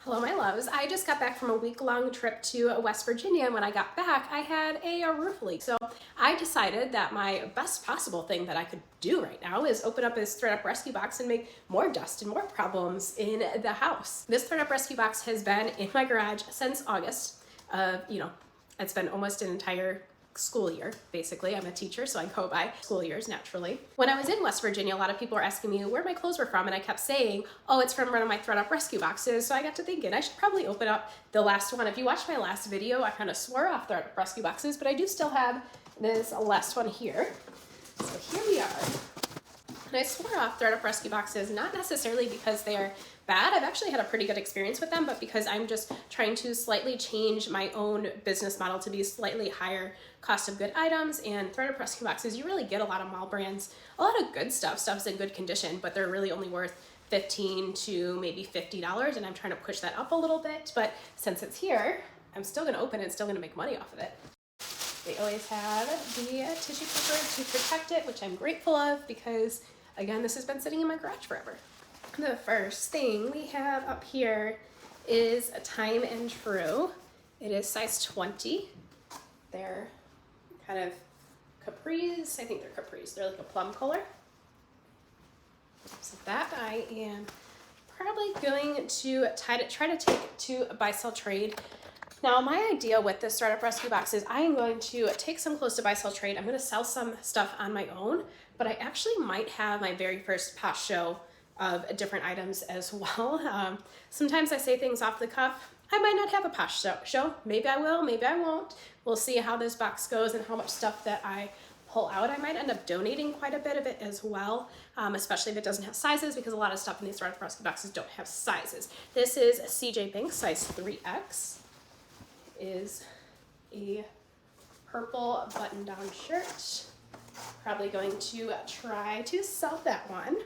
Hello, my loves. I just got back from a week-long trip to West Virginia, and when I got back, I had a roof leak. So I decided that my best possible thing that I could do right now is open up this Thredup rescue box and make more dust and more problems in the house. This Thredup rescue box has been in my garage since August. It's been almost an entire school year, basically. I'm a teacher, so I go by school years naturally. When I was in West Virginia, a lot of people were asking me where my clothes were from, and I kept saying, oh, it's from one of my Thredup rescue boxes. So I got to thinking I should probably open up the last one. If you watched my last video, I kind of swore off Thredup rescue boxes, but I do still have this last one here. So here we are. And I swore off Thredup rescue boxes, not necessarily because they're bad. I've actually had a pretty good experience with them, but because I'm just trying to slightly change my own business model to be slightly higher cost of good items. And Thredup rescue boxes, you really get a lot of mall brands, a lot of good stuff. Stuff's in good condition, but they're really only worth $15 to maybe $50. And I'm trying to push that up a little bit. But since it's here, I'm still going to open it and still going to make money off of it. They always have the tissue paper to protect it, which I'm grateful of because, again, this has been sitting in my garage forever. The first thing we have up here is a Time and True. It is size 20. They're kind of capris. I think they're capris. They're like a plum color. So that I am probably going to try to take to buy, sell, trade. Now, my idea with this Thredup rescue box is I am going to take some clothes to buy, sell, trade. I'm going to sell some stuff on my own, but I actually might have my very first posh show of different items as well. Sometimes I say things off the cuff. I might not have a posh show. Maybe I will, maybe I won't. We'll see how this box goes and how much stuff that I pull out. I might end up donating quite a bit of it as well, especially if it doesn't have sizes, because a lot of stuff in these Thredup rescue boxes don't have sizes. This is CJ Banks, size 3X. Is a purple button-down shirt. Probably going to try to sell that one.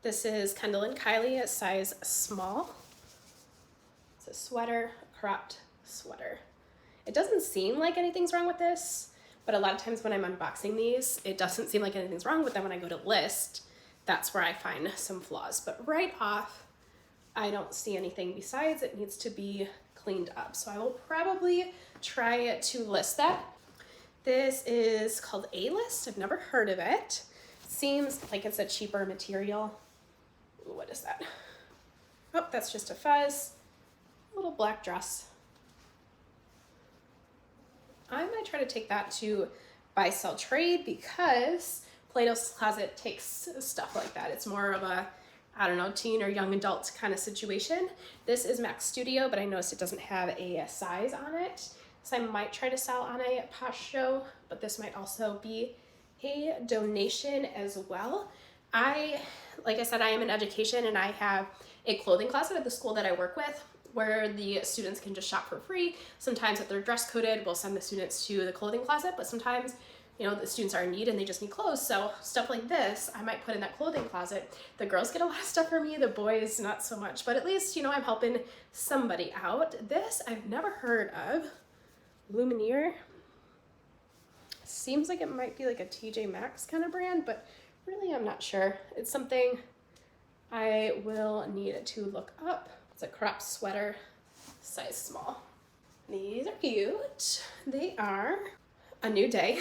This is Kendall and Kylie at size small. It's a sweater, a cropped sweater. It doesn't seem like anything's wrong with this, but a lot of times when I'm unboxing these, it doesn't seem like anything's wrong with them. When I go to list, that's where I find some flaws. But right off, I don't see anything besides it needs to be cleaned up. So I will probably try to list that. This is called A-List. I've never heard of it. Seems like it's a cheaper material. Ooh, what is that? Oh, that's just a fuzz. A little black dress. I might try to take that to buy, sell, trade because Plato's Closet takes stuff like that. It's more of a, I don't know, teen or young adult kind of situation. This is Max Studio, but I noticed it doesn't have a size on it. So I might try to sell on a posh show, but this might also be a donation as well. Like I said, I am in education and I have a clothing closet at the school that I work with where the students can just shop for free. Sometimes if they're dress coded, we'll send the students to the clothing closet, but sometimes, you know, the students are in need and they just need clothes. So stuff like this, I might put in that clothing closet. The girls get a lot of stuff from me, the boys not so much, but at least, you know, I'm helping somebody out. This I've never heard of. Lumineer. Seems like it might be like a TJ Maxx kind of brand, but really I'm not sure. It's something I will need to look up. It's a crop sweater, size small. These are cute. They are a New Day.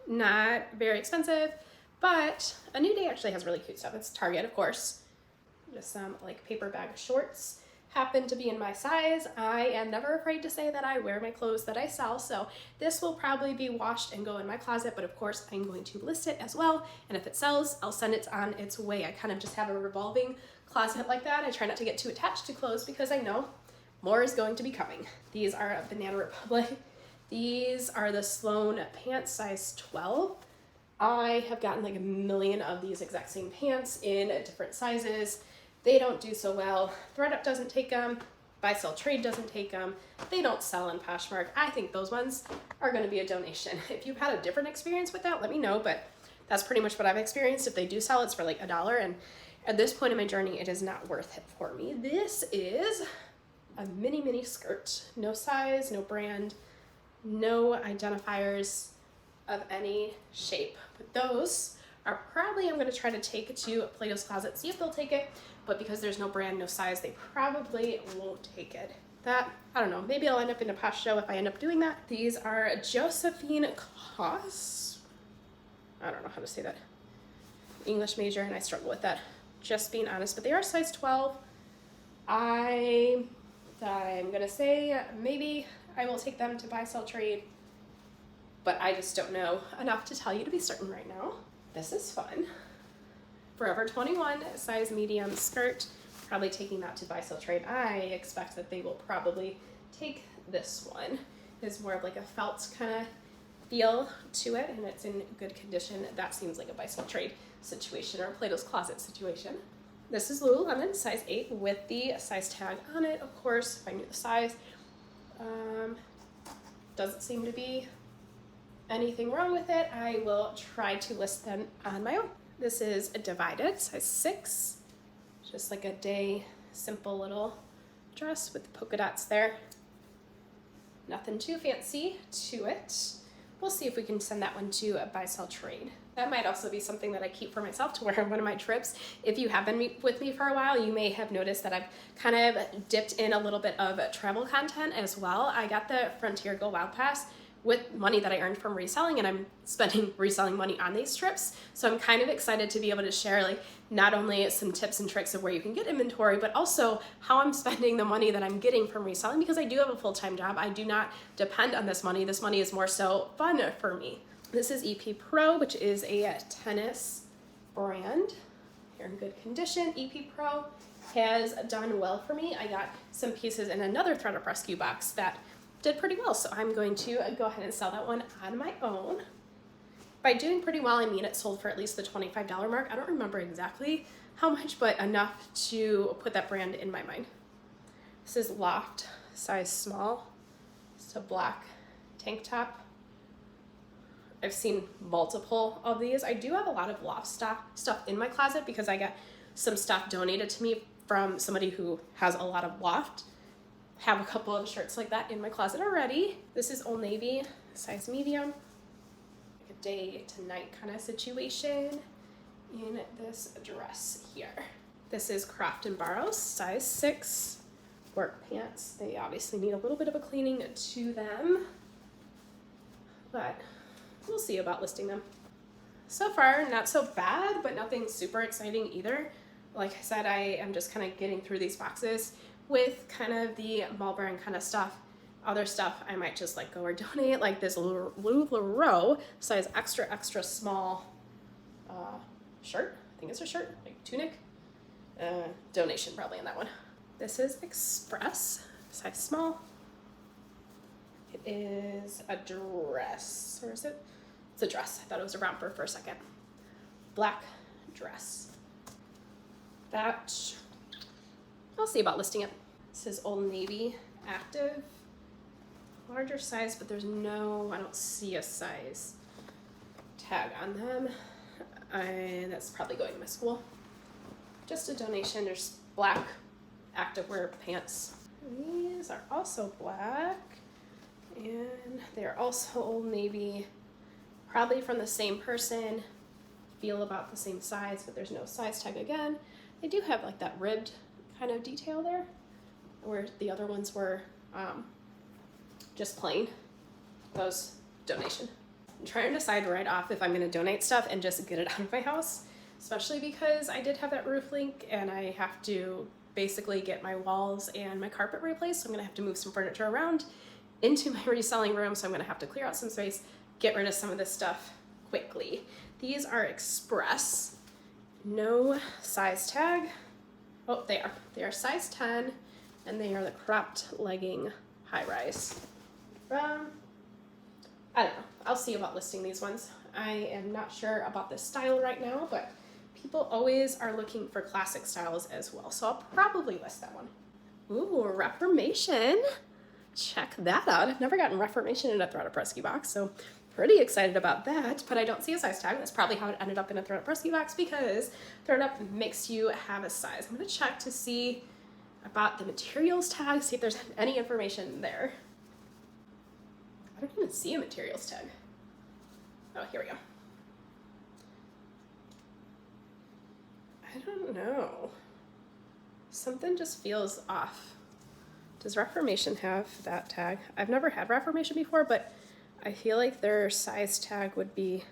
Not very expensive, but a New Day actually has really cute stuff. It's Target, of course. Just some like paper bag shorts. Happen to be in my size. I am never afraid to say that I wear my clothes that I sell, so this will probably be washed and go in my closet, but of course I'm going to list it as well, and if it sells, I'll send it on its way. I kind of just have a revolving closet like that. I try not to get too attached to clothes because I know more is going to be coming. These are Banana Republic. These are the Sloan pants, size 12. I have gotten like a million of these exact same pants in different sizes. They don't do so well. Thredup doesn't take them. Buy, sell, trade doesn't take them. They don't sell in Poshmark. I think those ones are going to be a donation. If you've had a different experience with that, let me know, but that's pretty much what I've experienced. If they do sell, it's for like $1, and at this point in my journey, it is not worth it for me. This is a mini skirt. No size, no brand, no identifiers of any shape. But those are probably, I'm going to try to take it to Plato's Closet, see if they'll take it. but because there's no brand, no size, they probably won't take it. That, I don't know, maybe I'll end up in a posh show if I end up doing that. These are Josephine Koss. I don't know how to say that. English major, and I struggle with that, just being honest, but they are size 12. I'm gonna say maybe I will take them to buy, sell, trade, but I just don't know enough to tell you to be certain right now. This is fun. Forever 21, size medium skirt. Probably taking that to buy, sell, trade. I expect that they will probably take this one. It's more of like a felt kind of feel to it, and it's in good condition. That seems like a buy, sell, trade situation or a Plato's Closet situation. This is Lululemon, size 8 with the size tag on it, of course, if I knew the size. Doesn't seem to be anything wrong with it. I will try to list them on my own. This is a Divided, size 6. Just like a day, simple little dress with the polka dots there. Nothing too fancy to it. We'll see if we can send that one to a buy, sell, trade. That might also be something that I keep for myself to wear on one of my trips. If you have been with me for a while, you may have noticed that I've kind of dipped in a little bit of travel content as well. I got the Frontier Go Wild Pass with money that I earned from reselling, and I'm spending reselling money on these trips. So I'm kind of excited to be able to share like not only some tips and tricks of where you can get inventory, but also how I'm spending the money that I'm getting from reselling, because I do have a full-time job. I do not depend on this money. This money is more so fun for me. This is EP Pro, which is a tennis brand. Here in good condition. EP Pro has done well for me. I got some pieces in another Thredup Rescue box that did pretty well, so I'm going to go ahead and sell that one on my own. By doing pretty well, I mean it sold for at least the $25 mark. I don't remember exactly how much, but enough to put that brand in my mind. This is Loft, size small. It's a black tank top. I've seen multiple of these. I do have a lot of Loft stuff in my closet because I got some stuff donated to me from somebody who has a lot of Loft. Have a couple of shirts like that in my closet already. This is Old Navy, size medium. Like a day to night kind of situation in this dress here. This is Croft & Barrows, size 6. Work pants. They obviously need a little bit of a cleaning to them, but we'll see about listing them. So far, not so bad, but nothing super exciting either. Like I said, I am just kind of getting through these boxes with kind of the mall brand kind of stuff. Other stuff I might just let go or donate, like this LuLaRoe size extra small shirt. I think it's a shirt, like tunic. Donation probably in that one. This is Express, size small. It is a dress, or is it? It's a dress. I thought it was a romper for a second. Black dress. That, I'll see about listing it. This is Old Navy Active. Larger size, but there's no, I don't see a size tag on them. And that's probably going to my school. Just a donation. There's black activewear pants. These are also black. And they're also Old Navy. Probably from the same person. Feel about the same size, but there's no size tag again. They do have like that ribbed kind of detail there, where the other ones were just plain. Those donation. I'm trying to decide right off if I'm going to donate stuff and just get it out of my house, especially because I did have that roof leak and I have to basically get my walls and my carpet replaced. So I'm going to have to move some furniture around into my reselling room. So I'm going to have to clear out some space, get rid of some of this stuff quickly. These are Express. No size tag. Oh, they are. They are size 10, and they are the cropped legging high rise. I don't know. I'll see about listing these ones. I am not sure about this style right now, but people always are looking for classic styles as well, so I'll probably list that one. Ooh, Reformation. Check that out. I've never gotten Reformation in a Thredup Rescue box, so pretty excited about that, but I don't see a size tag. That's probably how it ended up in a Thredup Rescue box because Thredup makes you have a size. I'm going to check to see about the materials tag, see if there's any information there. I don't even see a materials tag. Oh, here we go. I don't know. Something just feels off. Does Reformation have that tag? I've never had Reformation before, but I feel like their size tag would be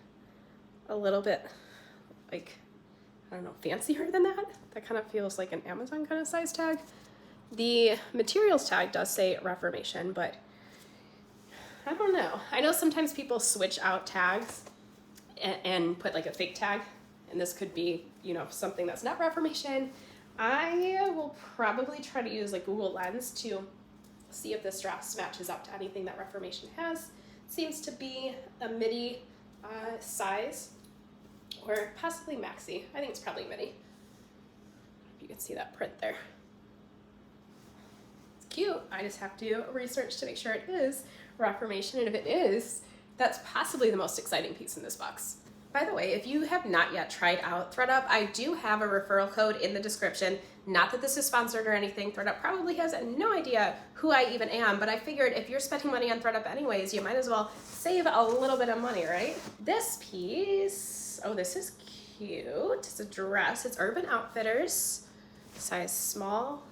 a little bit like, I don't know, fancier than that. That kind of feels like an Amazon kind of size tag. The materials tag does say Reformation, but I don't know. I know sometimes people switch out tags and put like a fake tag, and this could be, you know, something that's not Reformation. I will probably try to use like Google Lens to see if this dress matches up to anything that Reformation has. Seems to be a midi size, or possibly maxi. I think it's probably midi. You can see that print there. It's cute. I just have to research to make sure it is Reformation, and if it is, that's possibly the most exciting piece in this box. By the way, if you have not yet tried out Thredup, I do have a referral code in the description. Not that this is sponsored or anything. Thredup probably has no idea who I even am, but I figured if you're spending money on Thredup anyways, you might as well save a little bit of money, right? This piece, oh, this is cute. It's a dress. It's Urban Outfitters, size small.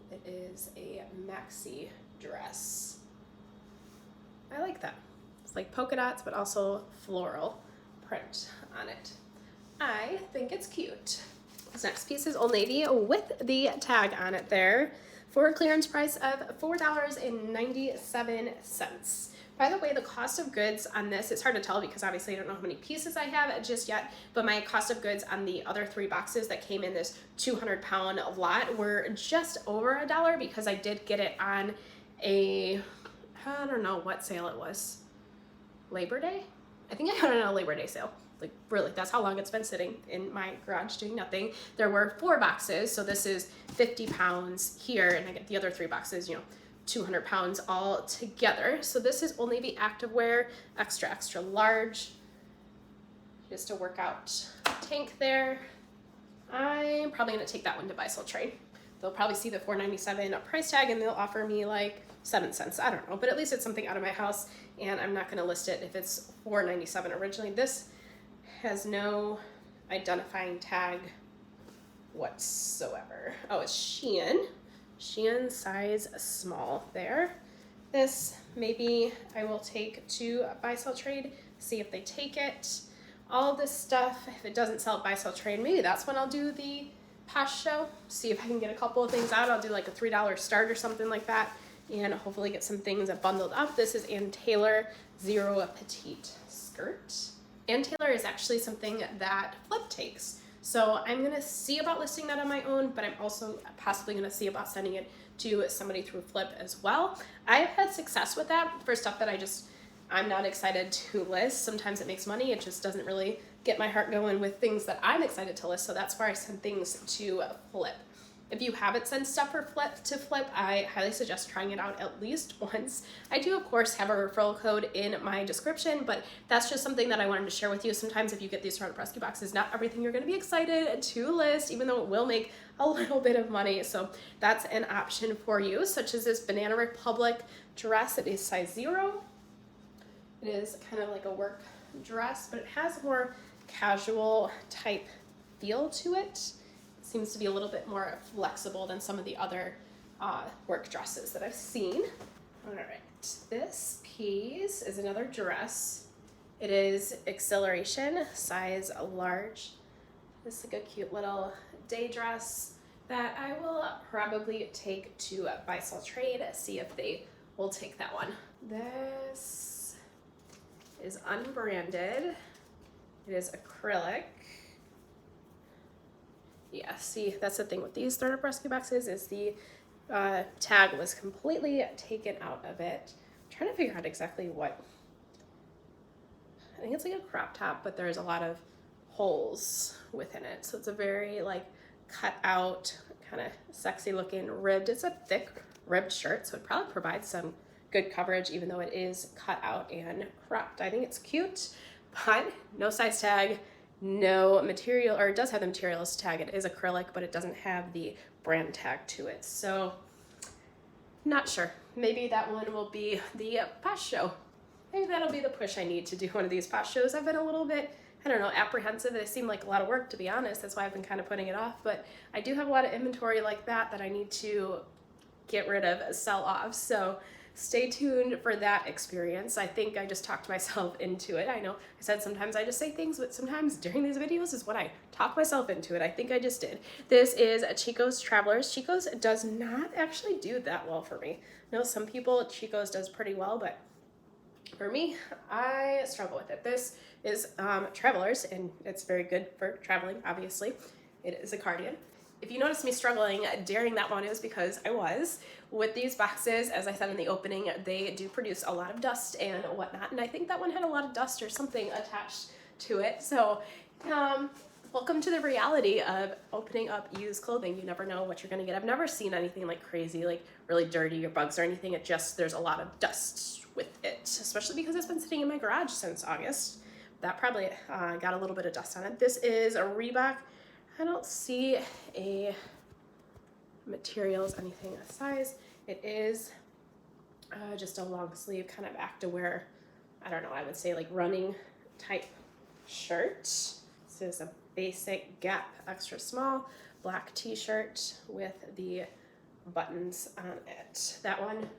It is a maxi dress. I like that. It's like polka dots, but also floral print on it. I think it's cute. This next piece is Old Navy with the tag on it there for a clearance price of $4.97. By the way, the cost of goods on this, it's hard to tell because obviously I don't know how many pieces I have just yet, but my cost of goods on the other 3 boxes that came in this 200-pound lot were just over $1 because I did get it on a, I don't know what sale it was. Labor Day? I think I got it on a Labor Day sale. Like, really, that's how long it's been sitting in my garage doing nothing. There were 4 boxes, so this is 50 pounds here, and I get the other 3 boxes, you know, 200 pounds all together. So this is Old Navy activewear, extra, extra large. Just a workout tank there. I'm probably gonna take that one to buy, sell, trade. They'll probably see the $4.97 price tag and they'll offer me like 7 cents. I don't know, but at least it's something out of my house, and I'm not gonna list it if it's $4.97 originally. This has no identifying tag whatsoever. Oh, it's Shein. Shein size small there. This maybe I will take to buy, sell, trade, see if they take it. All this stuff, if it doesn't sell at buy, sell, trade, maybe that's when I'll do the Posh show, see if I can get a couple of things out. I'll do like a $3 start or something like that, and hopefully get some things bundled up. This is Ann Taylor Zero Petite skirt. Ann Taylor is actually something that Flip takes. So I'm gonna see about listing that on my own, but I'm also possibly gonna see about sending it to somebody through Flip as well. I've had success with that for stuff that I'm not excited to list. Sometimes it makes money, it just doesn't really get my heart going with things that I'm excited to list, so that's where I send things to Flip. If you haven't sent stuff for Flip, I highly suggest trying it out at least once. I do, of course, have a referral code in my description, but that's just something that I wanted to share with you. Sometimes if you get these Thredup rescue boxes, not everything you're gonna be excited to list, even though it will make a little bit of money. So that's an option for you, such as this Banana Republic dress. It is size 0. It is kind of like a work dress, but it has more casual type feel to it. Seems to be a little bit more flexible than some of the other work dresses that I've seen. All right, this piece is another dress. It is Acceleration, size large. This is like a cute little day dress that I will probably take to buy, sell, trade, see if they will take that one. This is unbranded. It is acrylic. Yeah, see, that's the thing with these Thredup rescue boxes is the tag was completely taken out of it. I'm trying to figure out exactly what. I think it's like a crop top, but there's a lot of holes within it. So it's a very like cut out, kind of sexy looking ribbed. It's a thick ribbed shirt, so it probably provides some good coverage even though it is cut out and cropped. I think it's cute, but no size tag. No material, or it does have the materials tag. It is acrylic, but it doesn't have the brand tag to it. So, not sure. Maybe that one will be the Posh show. Maybe that'll be the push I need to do one of these Posh shows. I've been a little bit I don't know, apprehensive. They seem like a lot of work, to be honest. That's why I've been kind of putting it off. But I do have a lot of inventory like that I need to get rid of, sell off. So stay tuned for that experience. I think I just talked myself into it. I know I said sometimes I just say things, but sometimes during these videos is when I talk myself into it. I think I just did. This is Chico's Travelers. Chico's does not actually do that well for me. I know some people, Chico's does pretty well, but for me, I struggle with it. This is Travelers, and it's very good for traveling, obviously. It is a cardigan. If you notice me struggling during that one, it was because I was. With these boxes, as I said in the opening, they do produce a lot of dust and whatnot, and I think that one had a lot of dust or something attached to it. So welcome to the reality of opening up used clothing. You never know what you're gonna get. I've never seen anything like crazy, like really dirty or bugs or anything. It just, there's a lot of dust with it, especially because it's been sitting in my garage since August. That probably got a little bit of dust on it. This is a Reebok. I don't see a materials, anything, a size. It is just a long sleeve kind of activewear. I don't know, I would say like running type shirt. This is a basic Gap extra small black t-shirt with the buttons on it. That one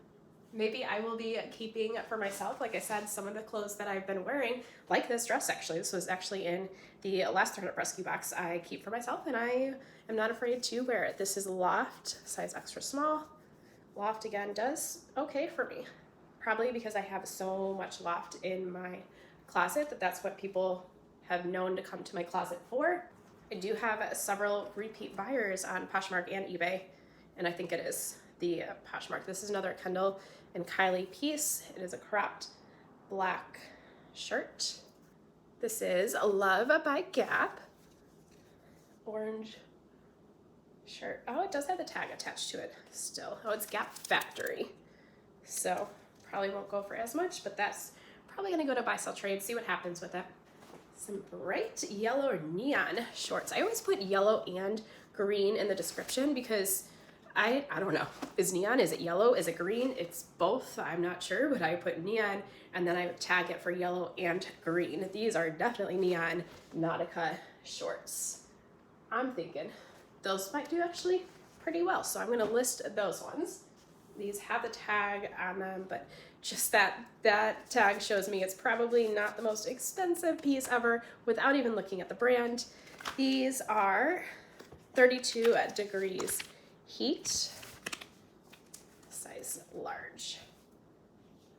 maybe I will be keeping for myself. Like I said, some of the clothes that I've been wearing, like this dress actually, this was actually in the last Thredup rescue box, I keep for myself and I am not afraid to wear it. This is Loft, size extra small. Loft again does okay for me. Probably because I have so much Loft in my closet that's what people have known to come to my closet for. I do have several repeat buyers on Poshmark and eBay, and I think it is the Poshmark. This is another Kendall and Kylie piece. It is a cropped black shirt. This is a Love by Gap. Orange shirt. Oh, it does have the tag attached to it still. Oh, it's Gap Factory. So probably won't go for as much, but that's probably gonna go to buy, sell, trade, see what happens with it. Some bright yellow or neon shorts. I always put yellow and green in the description because I don't know. Is neon, is it yellow, is it green? It's both, I'm not sure, but I put neon and then I would tag it for yellow and green. These are definitely neon Nautica shorts. I'm thinking those might do actually pretty well, so I'm gonna list those ones. These have the tag on them, but just that tag shows me it's probably not the most expensive piece ever without even looking at the brand. These are 32 degrees heat, size large.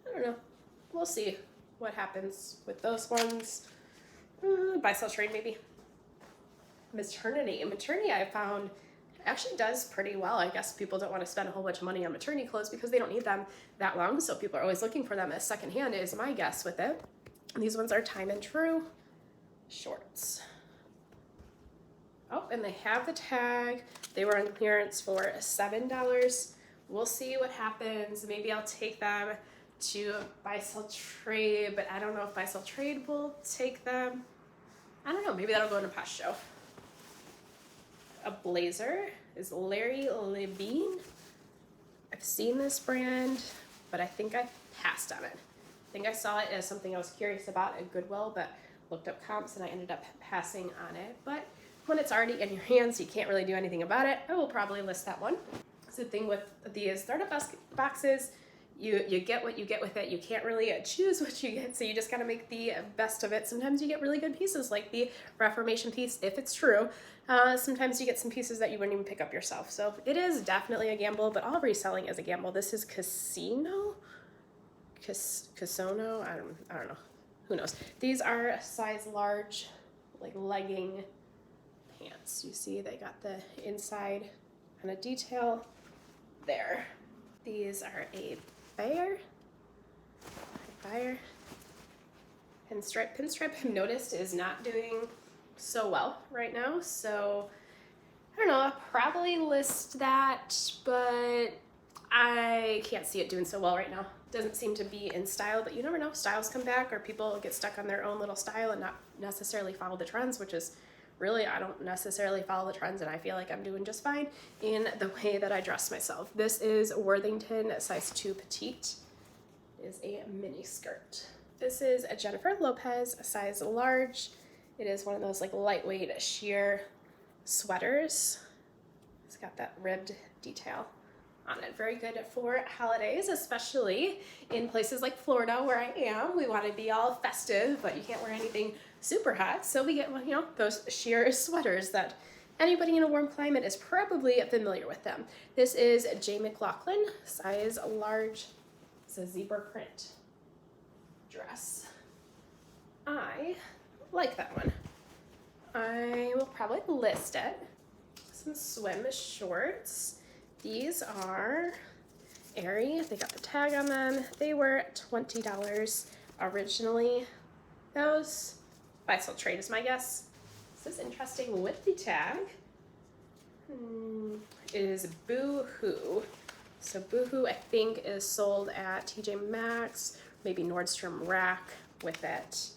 I don't know, we'll see what happens with those ones. Buy, sell, trade maybe. Maternity I found actually does pretty well. I guess people don't want to spend a whole bunch of money on maternity clothes because they don't need them that long, so people are always looking for them as secondhand is my guess with it. And these ones are Time and True shorts. Oh, and they have the tag. They were on clearance for $7. We'll see what happens. Maybe I'll take them to buy, sell, trade, but I don't know if buy, sell, trade will take them. I don't know, maybe that'll go in a past show. A blazer is Larry Levine. I've seen this brand, but I think I passed on it. I think I saw it as something I was curious about at Goodwill, but looked up comps and I ended up passing on it. But when it's already in your hands, you can't really do anything about it. I will probably list that one. So the thing with these Thredup boxes, you get what you get with it. You can't really choose what you get, so you just gotta make the best of it. Sometimes you get really good pieces, like the Reformation piece, if it's true. Sometimes you get some pieces that you wouldn't even pick up yourself. So it is definitely a gamble, but all reselling is a gamble. This is Casono? I don't know. Who knows? These are size large, like legging pants. You see they got the inside kind of detail there. These are a Bayer pinstripe. Pinstripe, I've noticed, is not doing so well right now, so I don't know, I'll probably list that, but I can't see it doing so well right now. Doesn't seem to be in style, but you never know. Styles come back or people get stuck on their own little style and not necessarily follow the trends, which is really, I don't necessarily follow the trends and I feel like I'm doing just fine in the way that I dress myself. This is Worthington size 2 petite. It is a mini skirt. This is a Jennifer Lopez size large. It is one of those like lightweight sheer sweaters. It's got that ribbed detail on it. Very good for holidays, especially in places like Florida where I am. We want to be all festive, but you can't wear anything super hot. So we get, you know, those sheer sweaters that anybody in a warm climate is probably familiar with them. This is J. McLaughlin, size large. It's a zebra print dress. I like that one. I will probably list it. Some swim shorts. These are Aerie. They got the tag on them. They were $20 originally. Those buy sell trade is my guess. This is interesting with the tag. It is Boohoo. So Boohoo, I think, is sold at TJ Maxx, maybe Nordstrom Rack with it.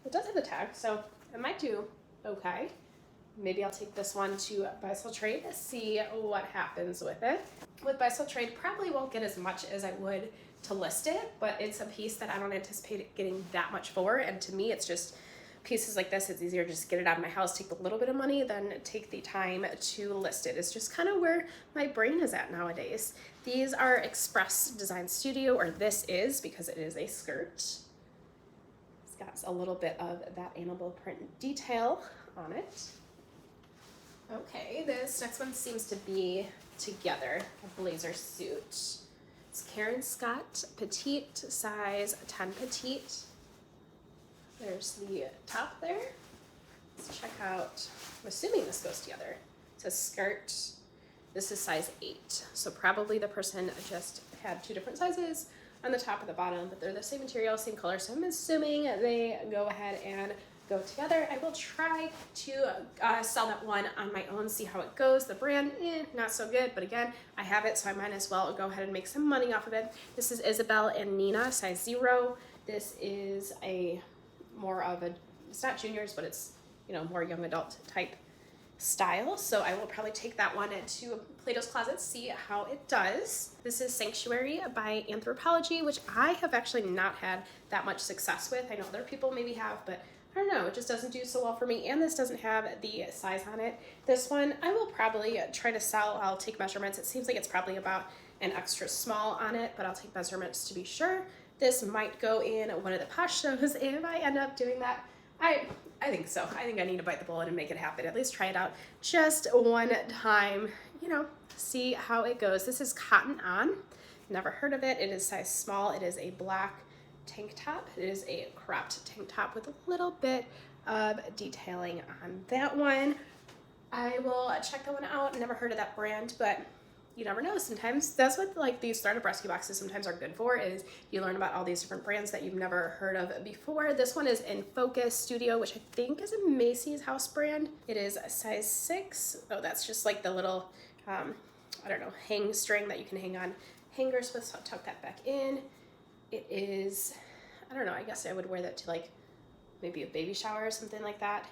It does have the tag, so it might do okay. Maybe I'll take this one to buy sell trade to see what happens with it. With buy sell trade, probably won't get as much as I would to list it, but it's a piece that I don't anticipate getting that much for. And to me, it's just pieces like this, it's easier to just get it out of my house, take a little bit of money, than take the time to list it. It's just kind of where my brain is at nowadays. These are Express Design Studio, or this is, because it is a skirt. It's got a little bit of that animal print detail on it. Okay, this next one seems to be together, a blazer suit. It's Karen Scott, petite, size 10 petite. There's the top there. Let's check out, I'm assuming this goes together. It's a skirt. This is size 8. So probably the person just had 2 different sizes on the top and the bottom, but they're the same material, same color. So I'm assuming they go ahead and go together. I will try to sell that one on my own, see how it goes. The brand, not so good, but again, I have it, so I might as well go ahead and make some money off of it. This is Isabel and Nina, size 0. This is a more of a, it's not juniors, but it's, you know, more young adult type style. So I will probably take that one to Plato's Closet, see how it does. This is Sanctuary by Anthropologie, which I have actually not had that much success with. I know other people maybe have, but I don't know, it just doesn't do so well for me. And this doesn't have the size on it. This one I will probably try to sell. I'll take measurements. It seems like it's probably about an extra small on it, but I'll take measurements to be sure. This might go in one of the Posh shows if I end up doing that. I think so. I think I need to bite the bullet and make it happen. At least try it out just one time, you know, see how it goes. This is Cotton On. Never heard of it. It is size small. It is a black tank top. It is a cropped tank top with a little bit of detailing on that one. I will check that one out. Never heard of that brand, but you never know. Sometimes that's what like these Thredup rescue boxes sometimes are good for, is you learn about all these different brands that you've never heard of before. This one is in Focus Studio, which I think is a Macy's house brand. It is a size 6. Oh, that's just like the little, I don't know, hang string that you can hang on hangers with, so I'll tuck that back in. It is, I don't know, I guess I would wear that to like maybe a baby shower or something like that.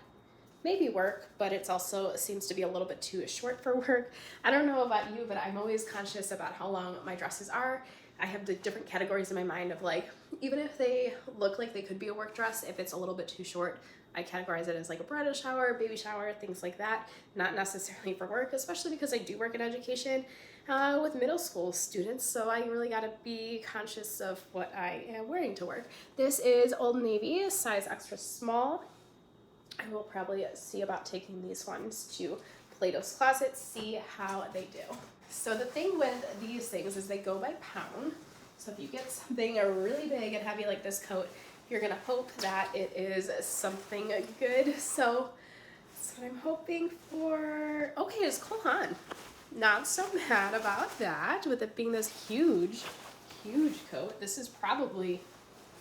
Maybe work, but it's also seems to be a little bit too short for work. I don't know about you, but I'm always conscious about how long my dresses are. I have the different categories in my mind of like, even if they look like they could be a work dress, if it's a little bit too short, I categorize it as like a bridal shower, baby shower, things like that. Not necessarily for work, especially because I do work in education with middle school students, so I really gotta be conscious of what I am wearing to work. This is Old Navy, size extra small. I will probably see about taking these ones to Plato's Closet, see how they do. So the thing with these things is they go by pound. So if you get something really big and heavy like this coat, you're gonna hope that it is something good. So that's what I'm hoping for. Okay, it's Cole Haan. Not so bad about that, with it being this huge, huge coat. This is probably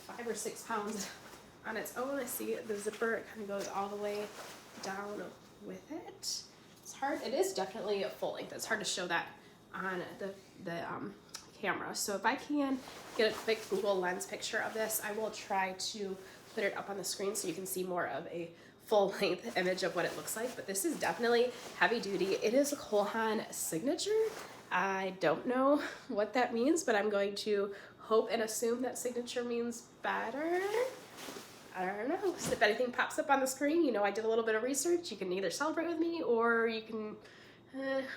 5 or 6 pounds on its own. I see the zipper, it kind of goes all the way down with it. It's hard, it is definitely a full length. It's hard to show that on the camera. So if I can get a quick Google Lens picture of this, I will try to put it up on the screen so you can see more of a full length image of what it looks like. But this is definitely heavy duty. It is a Cole Haan signature. I don't know what that means, but I'm going to hope and assume that signature means better. I don't know. So if anything pops up on the screen, you know I did a little bit of research. You can either celebrate with me or you can,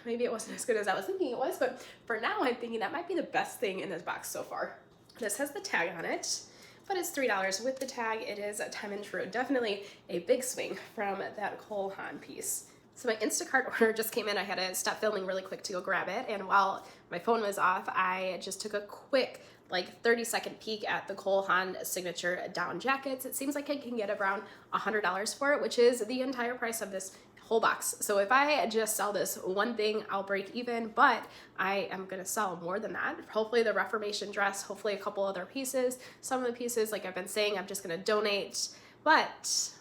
maybe it wasn't as good as I was thinking it was, but for now I'm thinking that might be the best thing in this box so far. This has the tag on it, but it's $3 with the tag. It is time and true. Definitely a big swing from that Cole Haan piece. So my Instacart order just came in. I had to stop filming really quick to go grab it. And while my phone was off, I just took a quick, like 30-second peek at the Cole Haan signature down jackets. It seems like I can get around $100 for it, which is the entire price of this whole box. So if I just sell this one thing, I'll break even, but I am gonna sell more than that. Hopefully the Reformation dress, hopefully a couple other pieces. Some of the pieces, like I've been saying, I'm just gonna donate, but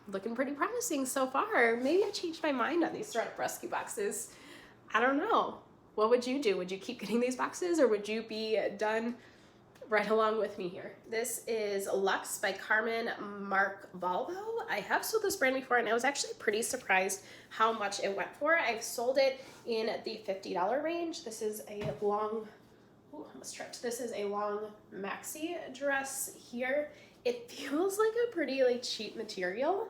looking pretty promising so far. Maybe I changed my mind on these Thredup rescue boxes. I don't know. What would you do? Would you keep getting these boxes or would you be done right along with me here? This is Luxe by Carmen Mark Volvo. I have sold this brand before and I was actually pretty surprised how much it went for. I've sold it in the $50 range. This is a long, almost tripped. This is a long maxi dress here. It feels like a pretty like cheap material,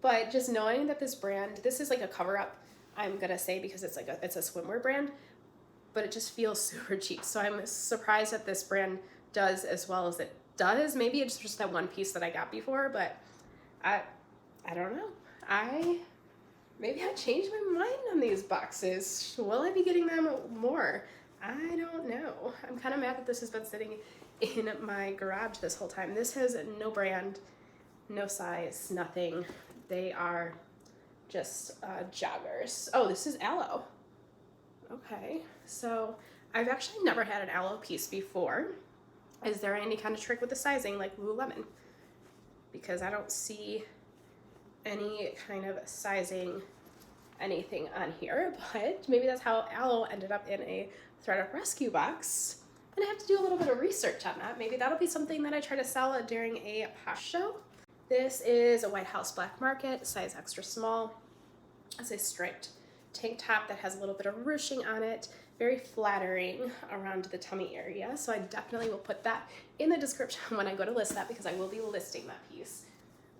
but just knowing that this brand, this is like a cover up, I'm gonna say, because it's like it's a swimwear brand, but it just feels super cheap. So I'm surprised that this brand does as well as it does. Maybe it's just that one piece that I got before, but I don't know. Maybe I changed my mind on these boxes. Will I be getting them more? I don't know. I'm kind of mad that this has been sitting in my garage this whole time. This has no brand, no size, nothing. They are just joggers. Oh, this is aloe. Okay, so I've actually never had an aloe piece before. Is there any kind of trick with the sizing like Lululemon? Because I don't see any kind of sizing anything on here, but maybe that's how aloe ended up in a Thredup rescue box. And I have to do a little bit of research on that. Maybe that'll be something that I try to sell during a pop show. This is a White House Black Market, size extra small. It's a striped tank top that has a little bit of ruching on it, very flattering around the tummy area. So I definitely will put that in the description when I go to list that, because I will be listing that piece.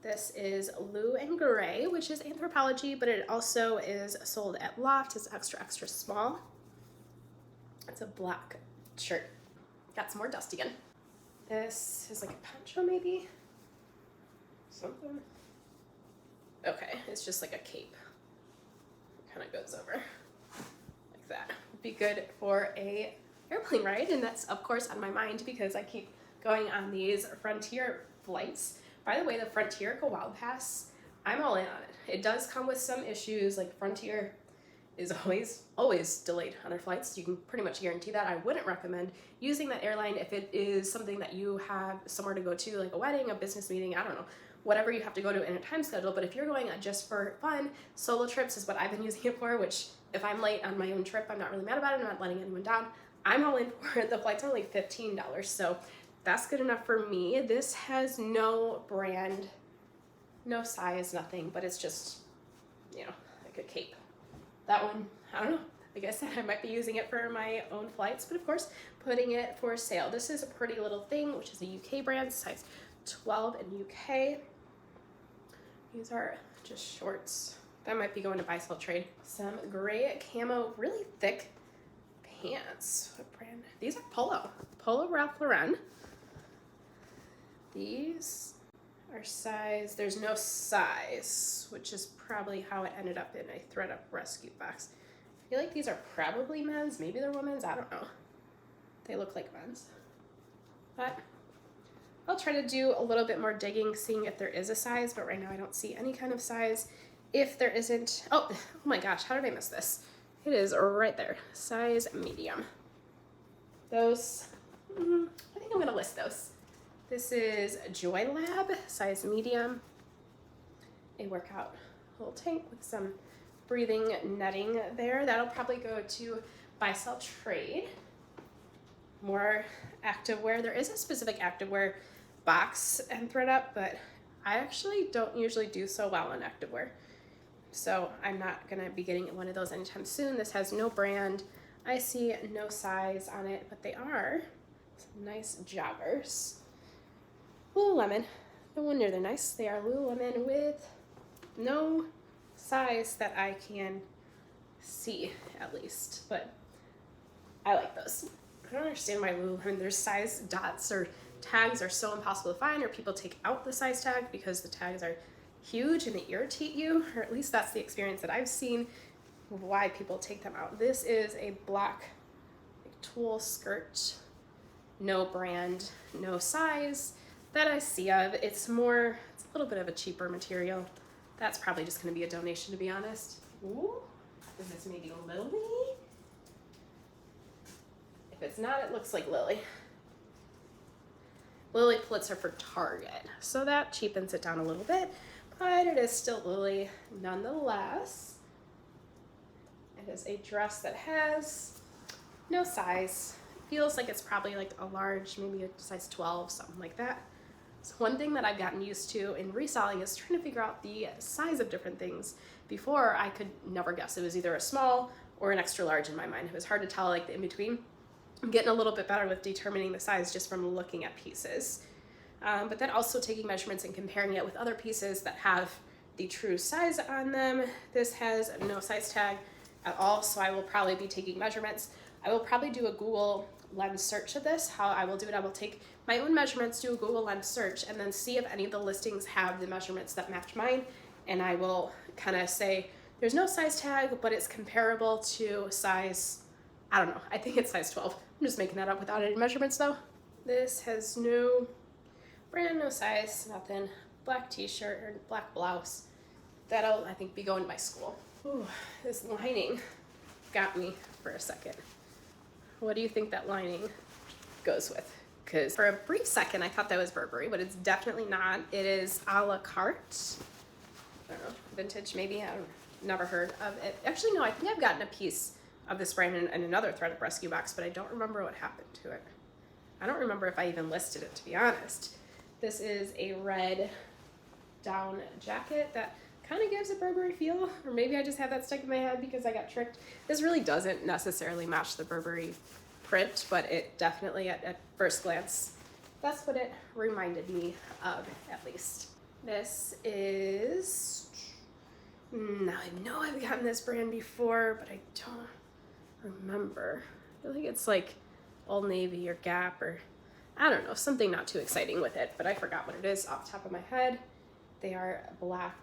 This is Lou and Gray, which is Anthropologie, but it also is sold at Loft. It's extra, extra small. It's a black shirt. Got some more dust again. This is like a poncho maybe? Something. Okay, it's just like a cape. It kind of goes over like that. Would be good for a airplane ride, and that's of course on my mind because I keep going on these Frontier flights. By the way, the Frontier Go Wild Pass, I'm all in on it. It does come with some issues, like Frontier is always delayed on their flights. You can pretty much guarantee that. I wouldn't recommend using that airline if it is something that you have somewhere to go to, like a wedding, a business meeting, I don't know, whatever you have to go to in a time schedule. But if you're going just for fun, solo trips is what I've been using it for, which if I'm late on my own trip, I'm not really mad about it. I'm not letting anyone down. I'm all in for it. The flight's only $15, so that's good enough for me. This has no brand, no size, nothing, but it's just, you know, like a cape. That one, I don't know. Like I said, I might be using it for my own flights, but of course, putting it for sale. This is a Pretty Little Thing, which is a UK brand, size 12 in UK. These are just shorts. That might be going to buy, sell, trade. Some gray camo, really thick pants. What brand? These are Polo Ralph Lauren. These are size, there's no size, which is probably how it ended up in a Thredup rescue box. I feel like these are probably men's, maybe they're women's, I don't know. They look like men's. But I'll try to do a little bit more digging, seeing if there is a size, but right now I don't see any kind of size. If there isn't, oh my gosh, how did I miss this? It is right there, size medium. Those, I think I'm gonna list those. This is Joy Lab, size medium. A workout little tank with some breathing netting there. That'll probably go to buy, sell, trade. More activewear. There is a specific activewear box and Thredup, but I actually don't usually do so well in activewear. So I'm not gonna be getting one of those anytime soon. This has no brand. I see no size on it, but they are some nice joggers. Lululemon. No wonder they're nice. They are Lululemon with no size that I can see, at least, but I like those. I don't understand why Lululemon, their size dots or tags are so impossible to find, or people take out the size tag because the tags are huge and they irritate you, or at least that's the experience that I've seen of why people take them out. This is a black tulle skirt, no brand, no size that I see of. It's a little bit of a cheaper material. That's probably just going to be a donation, to be honest. Ooh, is this maybe Lily? If it's not, it looks like Lily. Lily Pulitzer for Target. So that cheapens it down a little bit, but it is still Lily nonetheless. It is a dress that has no size. It feels like it's probably like a large, maybe a size 12, something like that. So one thing that I've gotten used to in reselling is trying to figure out the size of different things. Before, I could never guess. It was either a small or an extra large in my mind. It was hard to tell, like, the in-between. I'm getting a little bit better with determining the size just from looking at pieces. But then also taking measurements and comparing it with other pieces that have the true size on them. This has no size tag at all, so I will probably be taking measurements. I will probably do a Google Lens search of this. How I will do it, I will take my own measurements, do a Google Lens search, and then see if any of the listings have the measurements that match mine, and I will kind of say, there's no size tag, but it's comparable to size, I don't know, I think it's size 12. I'm just making that up without any measurements though. This has no brand, no size, nothing. Black t-shirt or black blouse. That'll, I think, be going to my school. Ooh, this lining got me for a second. What do you think that lining goes with? Because for a brief second I thought that was Burberry, but it's definitely not. It is a la carte. I don't know, vintage maybe. I've never heard of it. Actually, no, I think I've gotten a piece of this brand in another Thredup rescue box, but I don't remember what happened to it. I don't remember if I even listed it, to be honest. This is a red down jacket that kind of gives a Burberry feel, or maybe I just have that stuck in my head because I got tricked. This really doesn't necessarily match the Burberry print, but it definitely, at first glance, that's what it reminded me of, at least. This is, now I know I've gotten this brand before, but I don't remember. I feel like it's like Old Navy or Gap or, I don't know, something not too exciting with it, but I forgot what it is off the top of my head. They are black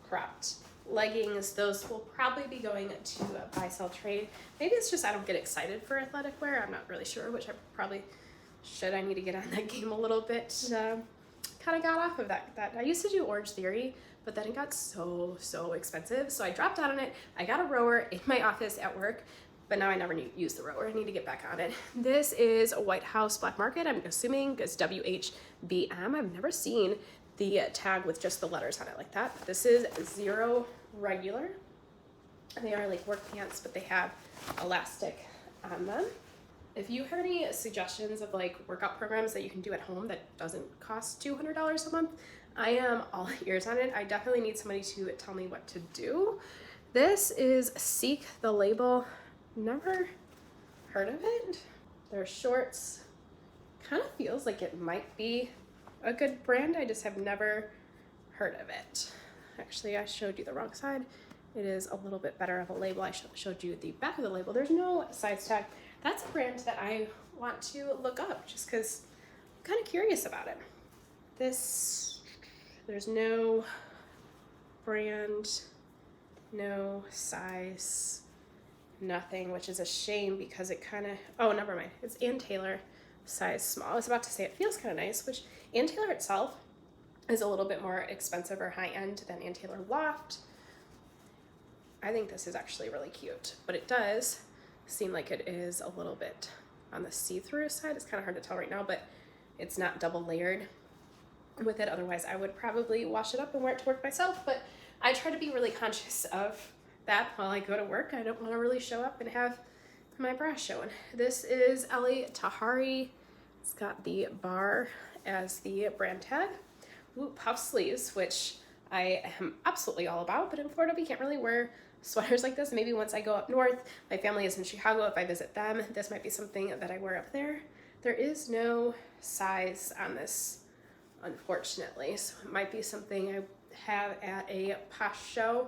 cropped leggings. Those will probably be going to buy, sell, trade. Maybe it's just I don't get excited for athletic wear. I'm not really sure, which I probably should. I need to get on that game a little bit. Kind of got off of that. I used to do Orange Theory, but then it got so expensive. So I dropped out on it. I got a rower in my office at work, but now I never use the rower. I need to get back on it. This is a White House Black Market. I'm assuming it's WHBM. I've never seen the tag with just the letters on it like that. This is Zero Regular. They are like work pants, but they have elastic on them. If you have any suggestions of like workout programs that you can do at home that doesn't cost $200 a month, I am all ears on it. I definitely need somebody to tell me what to do. This is Seek the Label. Never heard of it. Their shorts kind of feels like it might be a good brand. I just have never heard of it. Actually, I showed you the wrong side. It is a little bit better of a label. I showed you the back of the label. There's no size tag. That's a brand that I want to look up just because I'm kind of curious about it. There's no brand, no size, nothing, which is a shame because it kind of, oh, never mind. It's Ann Taylor, size small. I was about to say it feels kind of nice, which Ann Taylor itself is a little bit more expensive or high end than Ann Taylor Loft. I think this is actually really cute, but it does seem like it is a little bit on the see-through side. It's kind of hard to tell right now, but it's not double layered with it. Otherwise, I would probably wash it up and wear it to work myself, but I try to be really conscious of that while I go to work. I don't want to really show up and have my bra showing. This is Ellie Tahari. It's got the bar as the brand tag. Ooh, puff sleeves, which I am absolutely all about, but in Florida we can't really wear sweaters like this. Maybe once I go up north, my family is in Chicago, if I visit them, this might be something that I wear up there. There is no size on this unfortunately. So it might be something I have at a posh show,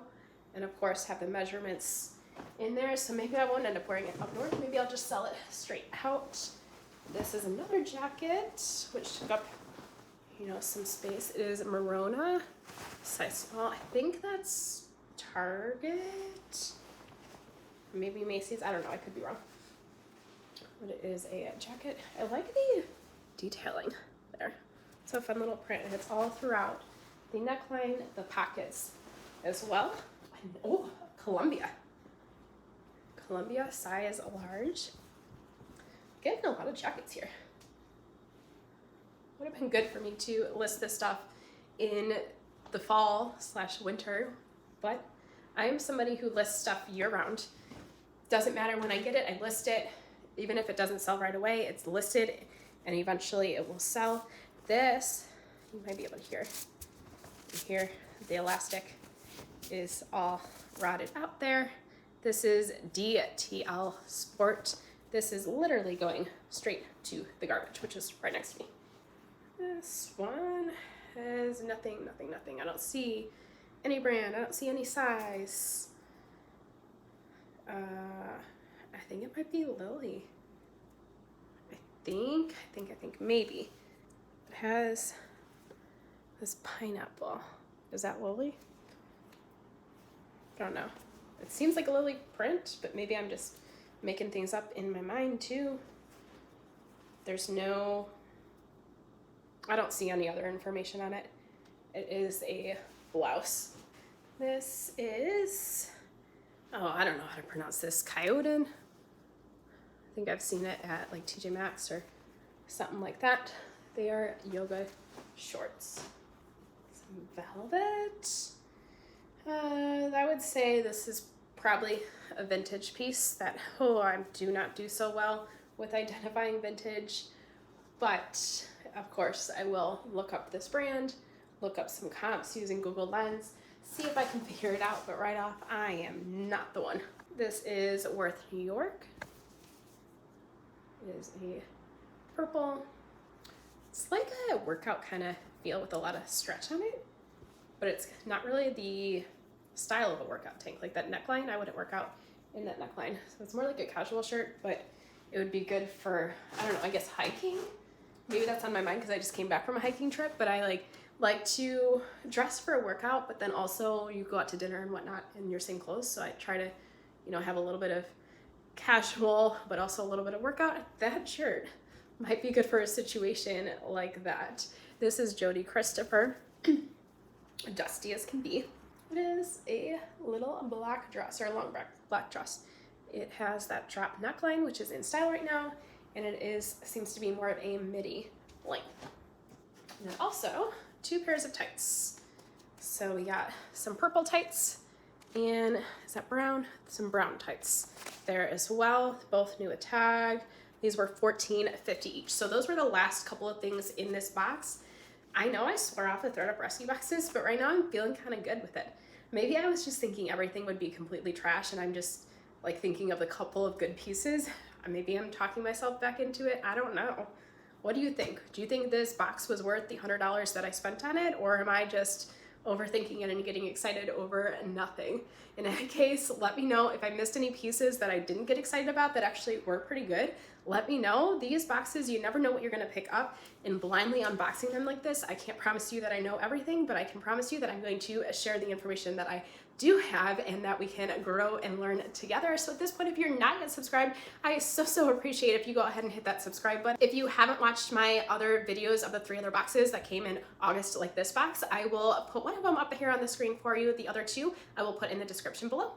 and of course have the measurements in there. So maybe I won't end up wearing it up north. Maybe I'll just sell it straight out. This is another jacket, which took up, you know, some space. It is Merona, size small. I think that's Target, maybe Macy's. I don't know. I could be wrong. But it is a jacket. I like the detailing there. It's a fun little print, and it's all throughout the neckline, the pockets as well. And, oh, Columbia, size large. Getting a lot of jackets here. Would have been good for me to list this stuff in the fall/winter, but I am somebody who lists stuff year round. Doesn't matter when I get it, I list it. Even if it doesn't sell right away, it's listed and eventually it will sell. This, you might be able to hear the elastic is all rotted out there. This is DTL Sport. This is literally going straight to the garbage, which is right next to me. This one has nothing. I don't see any brand. I don't see any size. I think it might be Lily. I think maybe. It has this pineapple. Is that Lily? I don't know. It seems like a Lily print, but maybe I'm just making things up in my mind too. There's no, I don't see any other information on it. It is a blouse. This is, oh, I don't know how to pronounce this, Coyote. I think I've seen it at like TJ Maxx or something like that. They are yoga shorts. Some velvet. I would say this is probably a vintage piece that, I do not do so well with identifying vintage, but of course I will look up this brand, look up some comps using Google Lens, see if I can figure it out, but right off, I am not the one. This is Worth New York. It is a purple. It's like a workout kind of feel with a lot of stretch on it, but it's not really the style of a workout tank. Like that neckline, I wouldn't work out in that neckline. So it's more like a casual shirt, but it would be good for, I don't know, I guess hiking. Maybe that's on my mind because I just came back from a hiking trip, but I like to dress for a workout, but then also you go out to dinner and whatnot in your same clothes. So I try to, you know, have a little bit of casual, but also a little bit of workout. That shirt might be good for a situation like that. This is Jodie Christopher, dusty as can be. It is a little black dress, or a long black dress. It has that drop neckline, which is in style right now, and it seems to be more of a midi length. And then also 2 pairs of tights. So we got some purple tights, and is that brown? Some brown tights there as well. Both new a tag. These were $14.50 each. So those were the last couple of things in this box. I know I swore off the Thredup rescue boxes, but right now I'm feeling kind of good with it. Maybe I was just thinking everything would be completely trash, and I'm just like thinking of the couple of good pieces. Maybe I'm talking myself back into it. I don't know. What do you think? Do you think this box was worth the $100 that I spent on it, or am I just overthinking it and getting excited over nothing? In any case, let me know if I missed any pieces that I didn't get excited about that actually were pretty good. Let me know. These boxes, you never know what you're gonna pick up, and blindly unboxing them like this, I can't promise you that I know everything, but I can promise you that I'm going to share the information that I do have and that we can grow and learn together. So at this point, if you're not yet subscribed, I so appreciate if you go ahead and hit that subscribe button. If you haven't watched my other videos of the 3 other boxes that came in August like this box, I will put one of them up here on the screen for you. The other 2 I will put in the description below.